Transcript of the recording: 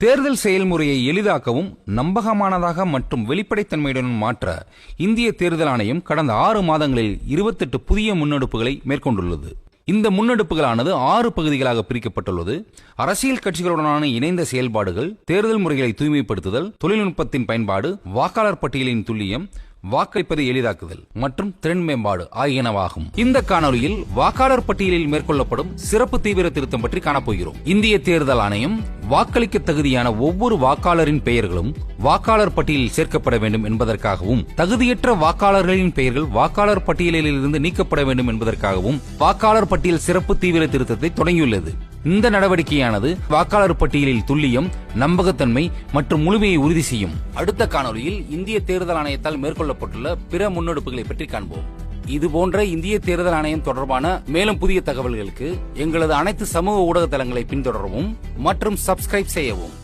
தேர்தல் செயல்முறையை எளிதாக்கவும் நம்பகமானதாக மற்றும் வெளிப்படைத்தன்மையுடன் மாற்ற இந்திய தேர்தல் ஆணையம் கடந்த 6 மாதங்களில் 28 புதிய முன்னெடுப்புகளை மேற்கொண்டுள்ளது. இந்த முன்னெடுப்புகளானது 6 பகுதிகளாக பிரிக்கப்பட்டுள்ளது. அரசியல் கட்சிகளுடனான இணைந்த செயல்பாடுகள், தேர்தல் முறைகளை தூய்மைப்படுத்துதல், தொழில்நுட்பத்தின் பயன்பாடு, வாக்காளர் பட்டியலின் துல்லியம், வாக்களிப்பதை எளிதாக்குதல் மற்றும் திறன் மேம்பாடு ஆகியனவாகும். இந்த காணொலியில் வாக்காளர் பட்டியலில் மேற்கொள்ளப்படும் சிறப்பு தீவிர திருத்தம் பற்றி காணப்போகிறோம். இந்திய தேர்தல் ஆணையம் வாக்களிக்க தகுதியான ஒவ்வொரு வாக்காளரின் பெயர்களும் வாக்காளர் பட்டியலில் சேர்க்கப்பட வேண்டும் என்பதற்காகவும், தகுதியற்ற வாக்காளர்களின் பெயர்கள் வாக்காளர் பட்டியலில் இருந்து நீக்கப்பட வேண்டும் என்பதற்காகவும் வாக்காளர் பட்டியல் சிறப்பு தீவிர திருத்தத்தை தொடங்கியுள்ளது. இந்த நடவடிக்கையானது வாக்காளர் பட்டியலில் துல்லியம், நம்பகத்தன்மை மற்றும் முழுமையை உறுதி செய்யும். அடுத்த காணொலியில் இந்திய தேர்தல் ஆணையத்தால் மேற்கொள்ளப்பட்டுள்ள பிற முன்னெடுப்புகளை பற்றி காண்போம். இதுபோன்ற இந்திய தேர்தல் ஆணையம் தொடர்பான மேலும் புதிய தகவல்களுக்கு எங்களது அனைத்து சமூக ஊடக தளங்களை பின்தொடரவும் மற்றும் சப்ஸ்கிரைப் செய்யவும்.